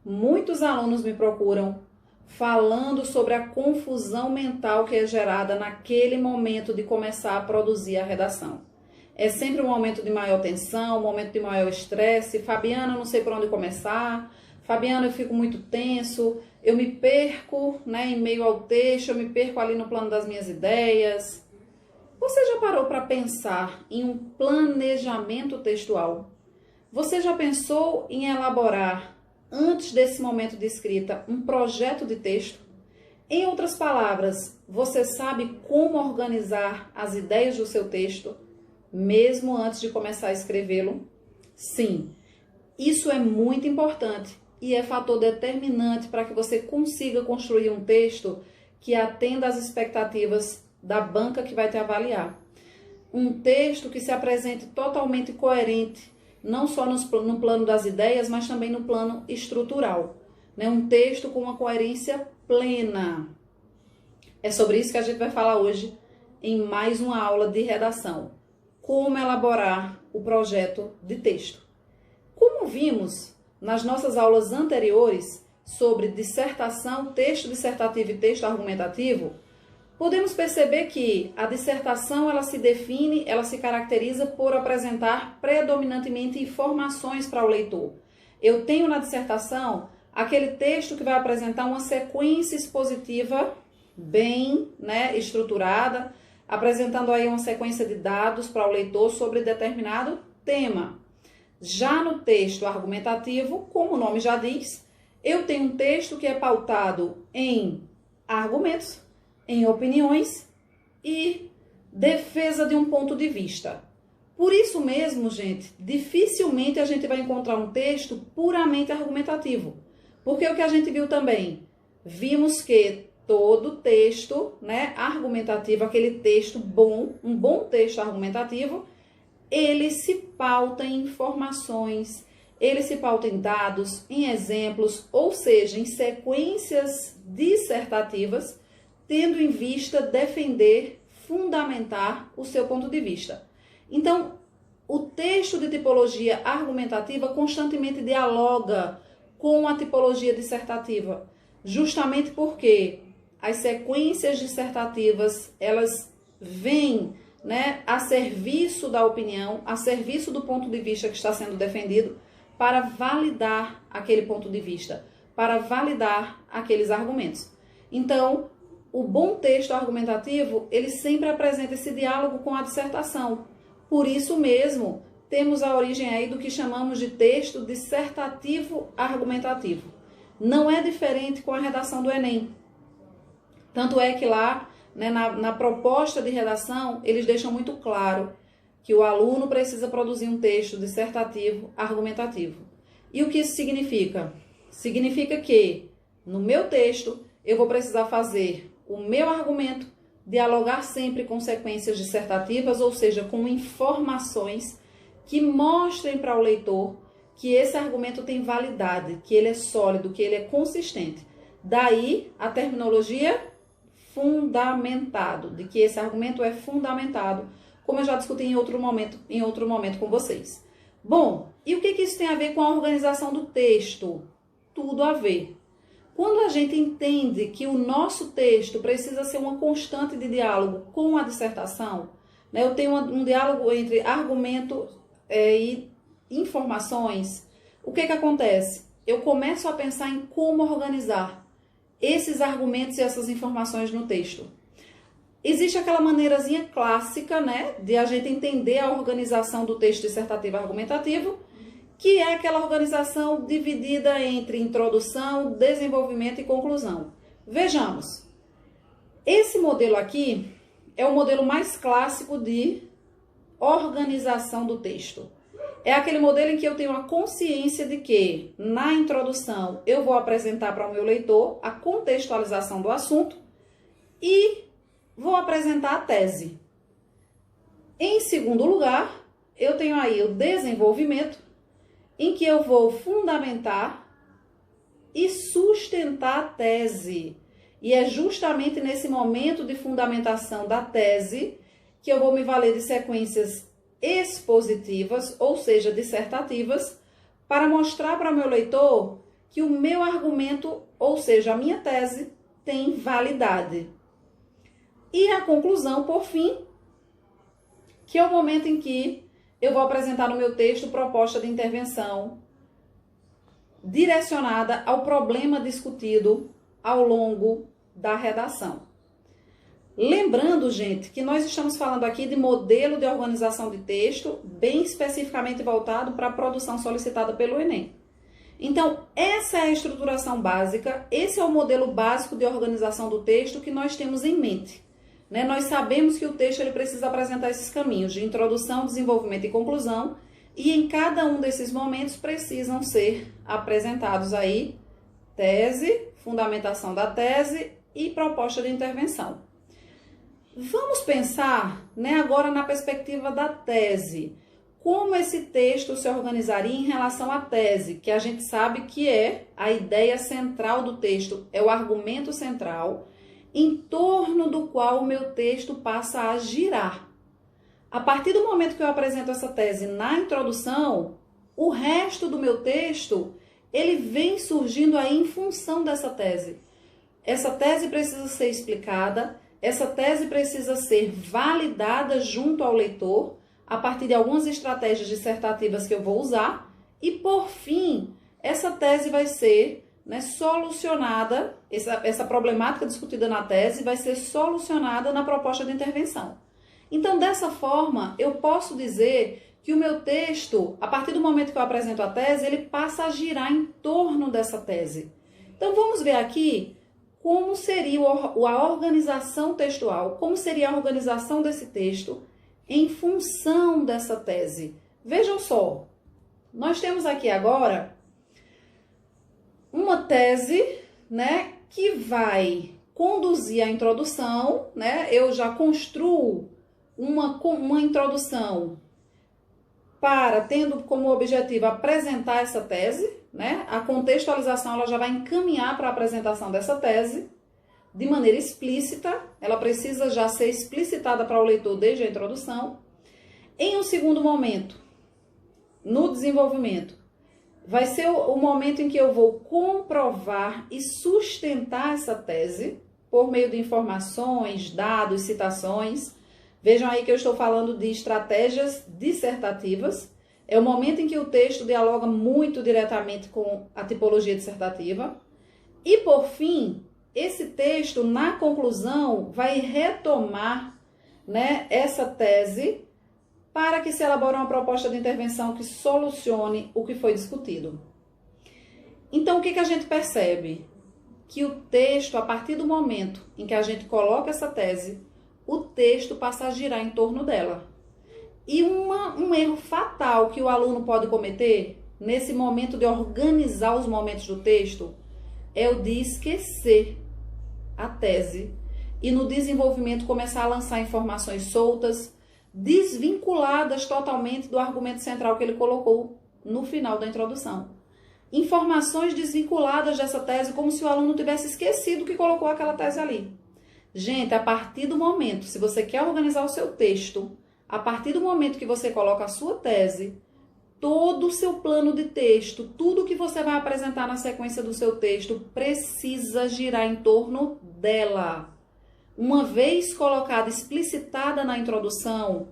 muitos alunos me procuram falando sobre a confusão mental que é gerada naquele momento de começar a produzir a redação. É sempre um momento de maior tensão, um momento de maior estresse. Fabiana, eu não sei por onde começar. Fabiana, eu fico muito tenso, eu me perco, em meio ao texto, eu me perco ali no plano das minhas ideias. Você já parou para pensar em um planejamento textual? Você já pensou em elaborar, antes desse momento de escrita, um projeto de texto? Em outras palavras, você sabe como organizar as ideias do seu texto, mesmo antes de começar a escrevê-lo? Sim, isso é muito importante e é fator determinante para que você consiga construir um texto que atenda às expectativas da banca que vai te avaliar. Um texto que se apresente totalmente coerente, não só no plano das ideias, mas também no plano estrutural. Um texto com uma coerência plena. É sobre isso que a gente vai falar hoje em mais uma aula de redação. Como elaborar o projeto de texto. Como vimos nas nossas aulas anteriores sobre dissertação, texto dissertativo e texto argumentativo, podemos perceber que a dissertação ela se define, ela se caracteriza por apresentar predominantemente informações para o leitor. Eu tenho na dissertação aquele texto que vai apresentar uma sequência expositiva bem estruturada, apresentando aí uma sequência de dados para o leitor sobre determinado tema. Já no texto argumentativo, como o nome já diz, eu tenho um texto que é pautado em argumentos, em opiniões e defesa de um ponto de vista. Por isso mesmo, gente, dificilmente a gente vai encontrar um texto puramente argumentativo. Porque o que a gente viu também? Vimos que todo texto, argumentativo, aquele texto bom, um bom texto argumentativo, ele se pauta em informações, ele se pauta em dados, em exemplos, ou seja, em sequências dissertativas, tendo em vista defender, fundamentar o seu ponto de vista. Então, o texto de tipologia argumentativa constantemente dialoga com a tipologia dissertativa, justamente porque as sequências dissertativas, elas vêm a serviço da opinião, a serviço do ponto de vista que está sendo defendido, para validar aquele ponto de vista, para validar aqueles argumentos. Então, o bom texto argumentativo, ele sempre apresenta esse diálogo com a dissertação. Por isso mesmo, temos a origem aí do que chamamos de texto dissertativo argumentativo. Não é diferente com a redação do Enem. Tanto é que lá, na proposta de redação, eles deixam muito claro que o aluno precisa produzir um texto dissertativo argumentativo. E o que isso significa? Significa que, no meu texto, eu vou precisar fazer o meu argumento dialogar sempre com sequências dissertativas, ou seja, com informações que mostrem para o leitor que esse argumento tem validade, que ele é sólido, que ele é consistente. Daí a terminologia fundamentado, de que esse argumento é fundamentado, como eu já discuti em outro momento com vocês. Bom, e o que isso tem a ver com a organização do texto? Tudo a ver. Quando a gente entende que o nosso texto precisa ser uma constante de diálogo com a dissertação, eu tenho um diálogo entre argumento e informações, o que acontece? Eu começo a pensar em como organizar esses argumentos e essas informações no texto. Existe aquela maneirazinha clássica, de a gente entender a organização do texto dissertativo argumentativo, que é aquela organização dividida entre introdução, desenvolvimento e conclusão. Vejamos, esse modelo aqui é o modelo mais clássico de organização do texto. É aquele modelo em que eu tenho a consciência de que, na introdução, eu vou apresentar para o meu leitor a contextualização do assunto e vou apresentar a tese. Em segundo lugar, eu tenho aí o desenvolvimento, em que eu vou fundamentar e sustentar a tese. E é justamente nesse momento de fundamentação da tese que eu vou me valer de sequências expositivas, ou seja, dissertativas, para mostrar para o meu leitor que o meu argumento, ou seja, a minha tese, tem validade. E a conclusão, por fim, que é o momento em que eu vou apresentar no meu texto proposta de intervenção direcionada ao problema discutido ao longo da redação. Lembrando, gente, que nós estamos falando aqui de modelo de organização de texto, bem especificamente voltado para a produção solicitada pelo Enem. Então, essa é a estruturação básica, esse é o modelo básico de organização do texto que nós temos em mente. Nós sabemos que o texto ele precisa apresentar esses caminhos de introdução, desenvolvimento e conclusão, e em cada um desses momentos precisam ser apresentados aí tese, fundamentação da tese e proposta de intervenção. Vamos pensar, agora na perspectiva da tese, como esse texto se organizaria em relação à tese, que a gente sabe que é a ideia central do texto, é o argumento central, em torno do qual o meu texto passa a girar. A partir do momento que eu apresento essa tese na introdução, o resto do meu texto, ele vem surgindo aí em função dessa tese. Essa tese precisa ser explicada, essa tese precisa ser validada junto ao leitor, a partir de algumas estratégias dissertativas que eu vou usar, e por fim, essa tese vai ser solucionada, essa problemática discutida na tese vai ser solucionada na proposta de intervenção. Então, dessa forma, eu posso dizer que o meu texto, a partir do momento que eu apresento a tese, ele passa a girar em torno dessa tese. Então, vamos ver aqui como seria a organização textual, como seria a organização desse texto em função dessa tese. Vejam só, nós temos aqui agora uma tese, que vai conduzir a introdução, eu já construo uma introdução tendo como objetivo apresentar essa tese, a contextualização ela já vai encaminhar para a apresentação dessa tese de maneira explícita, ela precisa já ser explicitada para o leitor desde a introdução. Em um segundo momento, no desenvolvimento, vai ser o momento em que eu vou comprovar e sustentar essa tese por meio de informações, dados, citações. Vejam aí que eu estou falando de estratégias dissertativas. É o momento em que o texto dialoga muito diretamente com a tipologia dissertativa. E, por fim, esse texto, na conclusão, vai retomar essa tese para que se elabore uma proposta de intervenção que solucione o que foi discutido. Então, o que a gente percebe? Que o texto, a partir do momento em que a gente coloca essa tese, o texto passa a girar em torno dela. E um erro fatal que o aluno pode cometer nesse momento de organizar os momentos do texto é o de esquecer a tese e no desenvolvimento começar a lançar informações soltas, desvinculadas totalmente do argumento central que ele colocou no final da introdução. Informações desvinculadas dessa tese, como se o aluno tivesse esquecido que colocou aquela tese ali. Gente, a partir do momento, se você quer organizar o seu texto, a partir do momento que você coloca a sua tese, todo o seu plano de texto, tudo que você vai apresentar na sequência do seu texto, precisa girar em torno dela. Uma vez colocada, explicitada na introdução,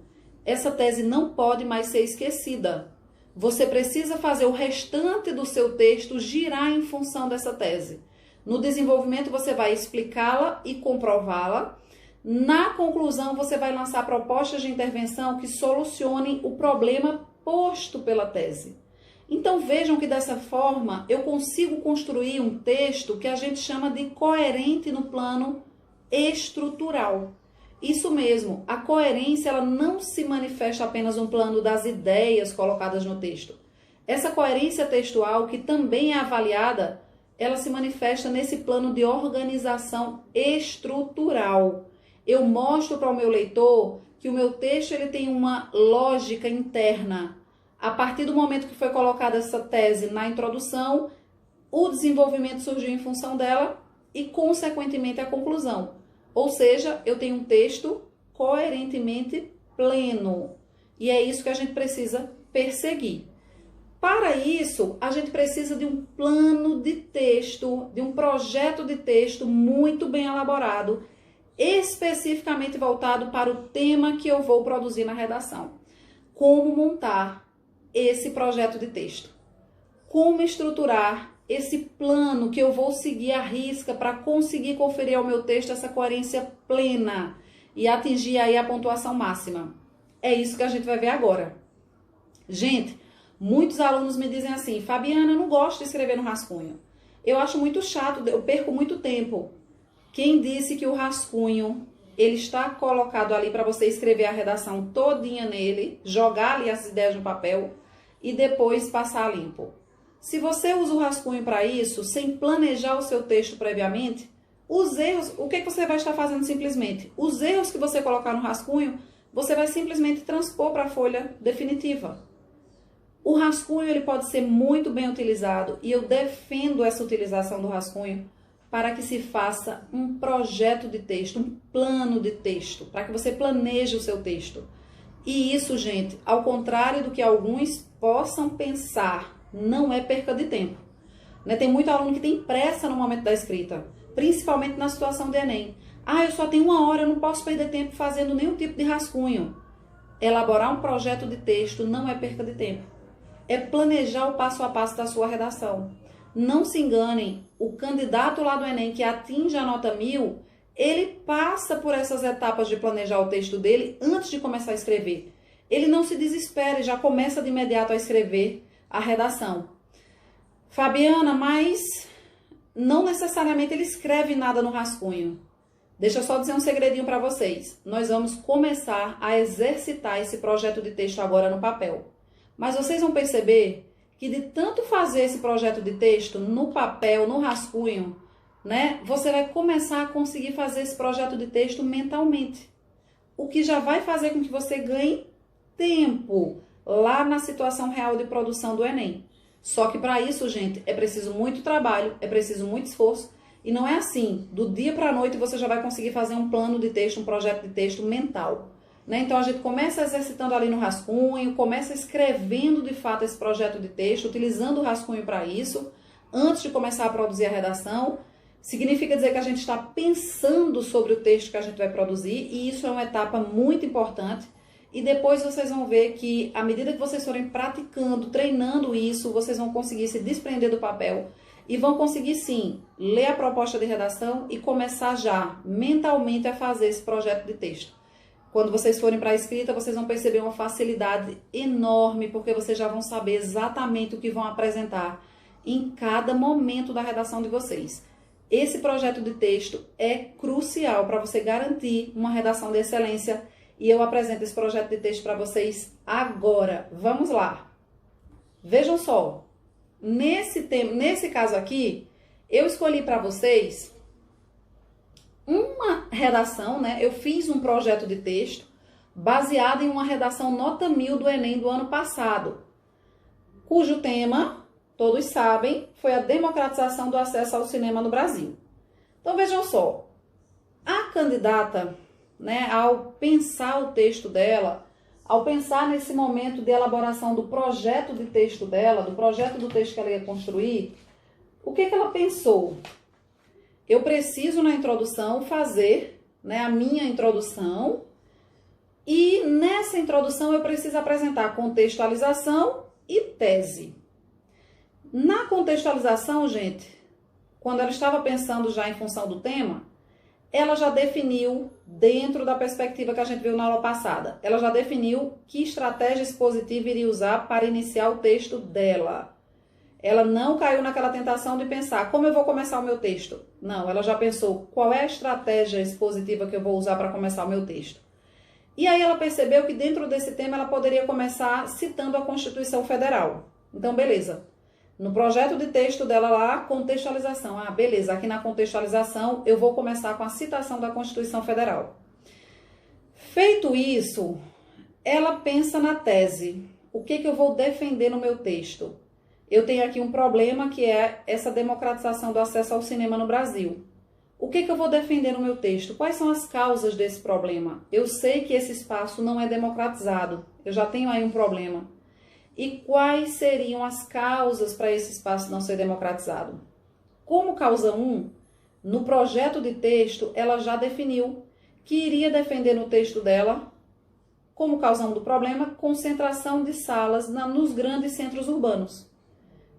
essa tese não pode mais ser esquecida. Você precisa fazer o restante do seu texto girar em função dessa tese. No desenvolvimento, você vai explicá-la e comprová-la. Na conclusão, você vai lançar propostas de intervenção que solucionem o problema posto pela tese. Então, vejam que dessa forma, eu consigo construir um texto que a gente chama de coerente no plano estrutural. Isso mesmo, a coerência ela não se manifesta apenas no plano das ideias colocadas no texto. Essa coerência textual, que também é avaliada, ela se manifesta nesse plano de organização estrutural. Eu mostro para o meu leitor que o meu texto ele tem uma lógica interna. A partir do momento que foi colocada essa tese na introdução, o desenvolvimento surgiu em função dela e, consequentemente, a conclusão. Ou seja, eu tenho um texto coerentemente pleno. E é isso que a gente precisa perseguir. Para isso, a gente precisa de um plano de texto, de um projeto de texto muito bem elaborado, especificamente voltado para o tema que eu vou produzir na redação. Como montar esse projeto de texto? Como estruturar esse plano que eu vou seguir à risca para conseguir conferir ao meu texto essa coerência plena e atingir aí a pontuação máxima? É isso que a gente vai ver agora. Gente, muitos alunos me dizem assim: Fabiana, eu não gosto de escrever no rascunho. Eu acho muito chato, eu perco muito tempo. Quem disse que o rascunho, ele está colocado ali para você escrever a redação todinha nele, jogar ali as ideias no papel e depois passar limpo? Se você usa o rascunho para isso, sem planejar o seu texto previamente, os erros, o que você vai estar fazendo simplesmente? Os erros que você colocar no rascunho, você vai simplesmente transpor para a folha definitiva. O rascunho ele pode ser muito bem utilizado e eu defendo essa utilização do rascunho para que se faça um projeto de texto, um plano de texto, para que você planeje o seu texto. E isso, gente, ao contrário do que alguns possam pensar, não é perca de tempo. Né? Tem muito aluno que tem pressa no momento da escrita, principalmente na situação de Enem. Eu só tenho 1 hora, eu não posso perder tempo fazendo nenhum tipo de rascunho. Elaborar um projeto de texto não é perca de tempo. É planejar o passo a passo da sua redação. Não se enganem, o candidato lá do Enem que atinge a nota 1000, ele passa por essas etapas de planejar o texto dele antes de começar a escrever. Ele não se desespera e já começa de imediato a escrever a redação. Fabiana, mas não necessariamente ele escreve nada no rascunho. Deixa eu só dizer um segredinho para vocês. Nós vamos começar a exercitar esse projeto de texto agora no papel. Mas vocês vão perceber que de tanto fazer esse projeto de texto no papel, no rascunho, né, você vai começar a conseguir fazer esse projeto de texto mentalmente. O que já vai fazer com que você ganhe tempo lá na situação real de produção do Enem. Só que para isso, gente, é preciso muito trabalho, é preciso muito esforço. E não é assim, do dia para a noite você já vai conseguir fazer um plano de texto, um projeto de texto mental. Né? Então a gente começa exercitando ali no rascunho, começa escrevendo de fato esse projeto de texto, utilizando o rascunho para isso, antes de começar a produzir a redação. Significa dizer que a gente está pensando sobre o texto que a gente vai produzir, e isso é uma etapa muito importante. E depois vocês vão ver que, à medida que vocês forem praticando, treinando isso, vocês vão conseguir se desprender do papel e vão conseguir, sim, ler a proposta de redação e começar já, mentalmente, a fazer esse projeto de texto. Quando vocês forem para a escrita, vocês vão perceber uma facilidade enorme, porque vocês já vão saber exatamente o que vão apresentar em cada momento da redação de vocês. Esse projeto de texto é crucial para você garantir uma redação de excelência. E eu apresento esse projeto de texto para vocês agora. Vamos lá. Vejam só. Nesse caso aqui, eu escolhi para vocês uma redação, né? Eu fiz um projeto de texto baseado em uma redação nota 1000 do Enem do ano passado, cujo tema, todos sabem, foi a democratização do acesso ao cinema no Brasil. Então vejam só. A candidata, né, ao pensar o texto dela, ao pensar nesse momento de elaboração do projeto de texto dela, do projeto do texto que ela ia construir, o que ela pensou? Eu preciso na introdução fazer, né, a minha introdução, e nessa introdução eu preciso apresentar contextualização e tese. Na contextualização, gente, quando ela estava pensando já em função do tema, ela já definiu, dentro da perspectiva que a gente viu na aula passada, ela já definiu que estratégia expositiva iria usar para iniciar o texto dela. Ela não caiu naquela tentação de pensar, como eu vou começar o meu texto? Não, ela já pensou, qual é a estratégia expositiva que eu vou usar para começar o meu texto? E aí ela percebeu que dentro desse tema ela poderia começar citando a Constituição Federal. Então, beleza. No projeto de texto dela lá, contextualização. Beleza, aqui na contextualização eu vou começar com a citação da Constituição Federal. Feito isso, ela pensa na tese. O que eu vou defender no meu texto? Eu tenho aqui um problema que é essa democratização do acesso ao cinema no Brasil. O que eu vou defender no meu texto? Quais são as causas desse problema? Eu sei que esse espaço não é democratizado. Eu já tenho aí um problema. E quais seriam as causas para esse espaço não ser democratizado? Como causa 1, no projeto de texto, ela já definiu que iria defender no texto dela, como causa 1 do problema, concentração de salas nos grandes centros urbanos.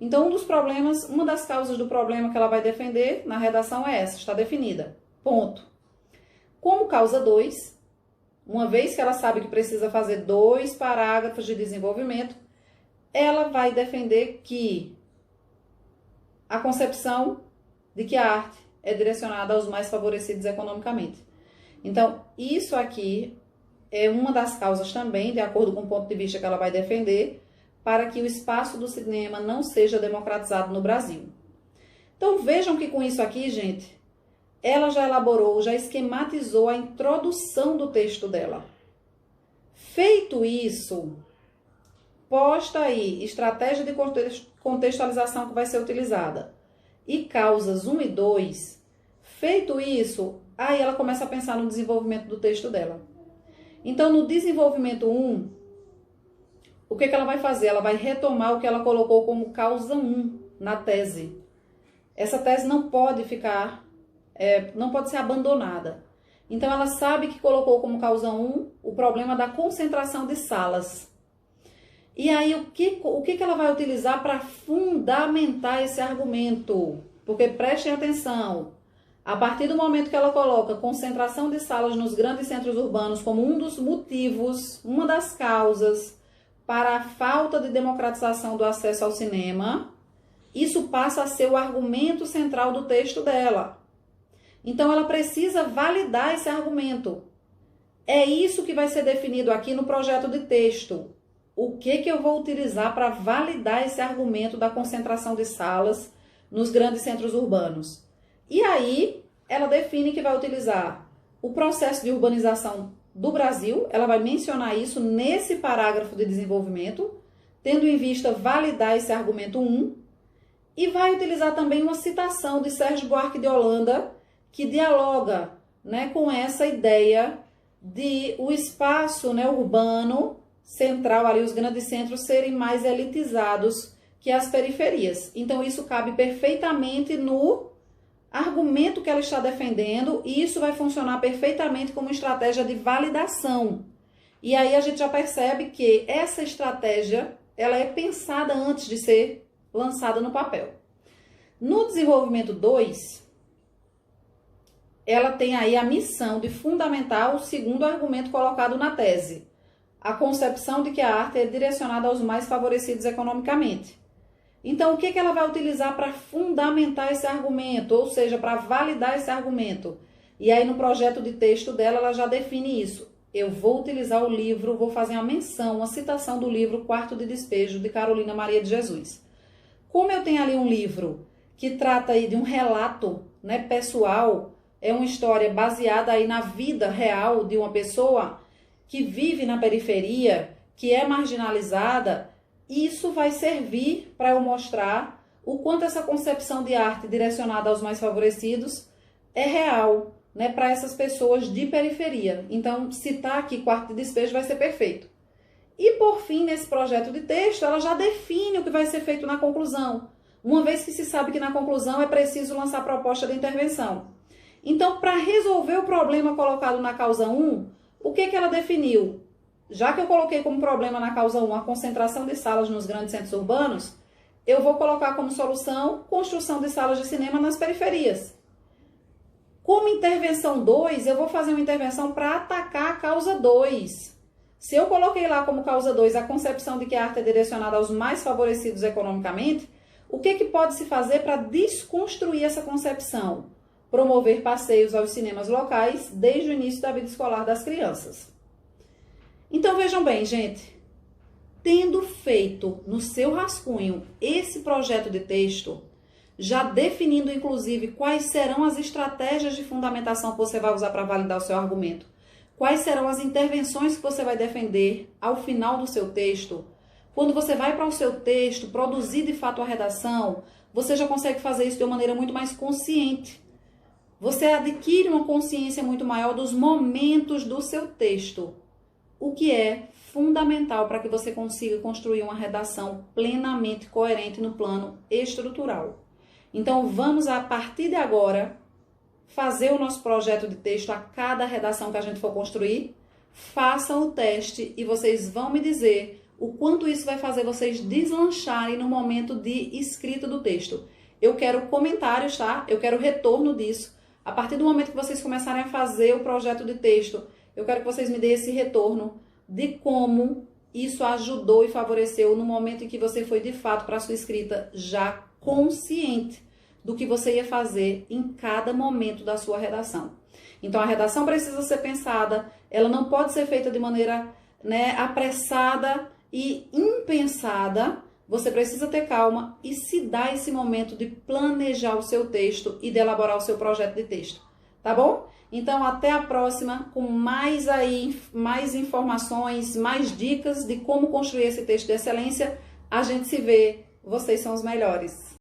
Então, uma das causas do problema que ela vai defender na redação é essa, está definida. Ponto. Como causa 2, uma vez que ela sabe que precisa fazer 2 parágrafos de desenvolvimento, ela vai defender que a concepção de que a arte é direcionada aos mais favorecidos economicamente. Então, isso aqui é uma das causas também, de acordo com o ponto de vista que ela vai defender, para que o espaço do cinema não seja democratizado no Brasil. Então, vejam que com isso aqui, gente, ela já elaborou, já esquematizou a introdução do texto dela. Feito isso, posta aí estratégia de contextualização que vai ser utilizada e causas 1 e 2. Feito isso, aí ela começa a pensar no desenvolvimento do texto dela. Então, no desenvolvimento 1, o que ela vai fazer? Ela vai retomar o que ela colocou como causa 1 na tese. Essa tese não pode não pode ser abandonada. Então, ela sabe que colocou como causa 1 o problema da concentração de salas. E aí, o que ela vai utilizar para fundamentar esse argumento? Porque prestem atenção, a partir do momento que ela coloca concentração de salas nos grandes centros urbanos como um dos motivos, uma das causas para a falta de democratização do acesso ao cinema, isso passa a ser o argumento central do texto dela. Então, ela precisa validar esse argumento. É isso que vai ser definido aqui no projeto de texto. O que eu vou utilizar para validar esse argumento da concentração de salas nos grandes centros urbanos? E aí, ela define que vai utilizar o processo de urbanização do Brasil, ela vai mencionar isso nesse parágrafo de desenvolvimento, tendo em vista validar esse argumento 1, e vai utilizar também uma citação de Sérgio Buarque de Holanda, que dialoga, né, com essa ideia de o espaço, né, urbano central, ali os grandes centros, serem mais elitizados que as periferias. Então, isso cabe perfeitamente no argumento que ela está defendendo e isso vai funcionar perfeitamente como estratégia de validação. E aí a gente já percebe que essa estratégia, ela é pensada antes de ser lançada no papel. No desenvolvimento 2, ela tem aí a missão de fundamentar o segundo argumento colocado na tese, a concepção de que a arte é direcionada aos mais favorecidos economicamente. Então, o que ela vai utilizar para fundamentar esse argumento, ou seja, para validar esse argumento? E aí, no projeto de texto dela, ela já define isso. Eu vou utilizar o livro, vou fazer uma menção, uma citação do livro Quarto de Despejo, de Carolina Maria de Jesus. Como eu tenho ali um livro que trata aí de um relato, né, pessoal, é uma história baseada aí na vida real de uma pessoa que vive na periferia, que é marginalizada, isso vai servir para eu mostrar o quanto essa concepção de arte direcionada aos mais favorecidos é real, né, para essas pessoas de periferia. Então, citar aqui Quarto de Despejo vai ser perfeito. E, por fim, nesse projeto de texto, ela já define o que vai ser feito na conclusão, uma vez que se sabe que na conclusão é preciso lançar proposta de intervenção. Então, para resolver o problema colocado na causa 1, o que ela definiu? Já que eu coloquei como problema na causa 1 a concentração de salas nos grandes centros urbanos, eu vou colocar como solução construção de salas de cinema nas periferias. Como intervenção 2, eu vou fazer uma intervenção para atacar a causa 2. Se eu coloquei lá como causa 2 a concepção de que a arte é direcionada aos mais favorecidos economicamente, o que pode se fazer para desconstruir essa concepção? Promover passeios aos cinemas locais desde o início da vida escolar das crianças. Então, vejam bem, gente, tendo feito no seu rascunho esse projeto de texto, já definindo, inclusive, quais serão as estratégias de fundamentação que você vai usar para validar o seu argumento, quais serão as intervenções que você vai defender ao final do seu texto, quando você vai para o seu texto produzir de fato a redação, você já consegue fazer isso de uma maneira muito mais consciente. Você adquire uma consciência muito maior dos momentos do seu texto. o que é fundamental para que você consiga construir uma redação plenamente coerente no plano estrutural. Então, vamos, a partir de agora, fazer o nosso projeto de texto a cada redação que a gente for construir. Façam o teste e vocês vão me dizer o quanto isso vai fazer vocês deslancharem no momento de escrita do texto. Eu quero comentários, tá? Eu quero retorno disso. A partir do momento que vocês começarem a fazer o projeto de texto, eu quero que vocês me deem esse retorno de como isso ajudou e favoreceu no momento em que você foi de fato para a sua escrita já consciente do que você ia fazer em cada momento da sua redação. Então a redação precisa ser pensada, ela não pode ser feita de maneira, apressada e impensada. Você precisa ter calma e se dar esse momento de planejar o seu texto e de elaborar o seu projeto de texto, tá bom? Então até a próxima com mais informações, mais dicas de como construir esse texto de excelência. A gente se vê, vocês são os melhores.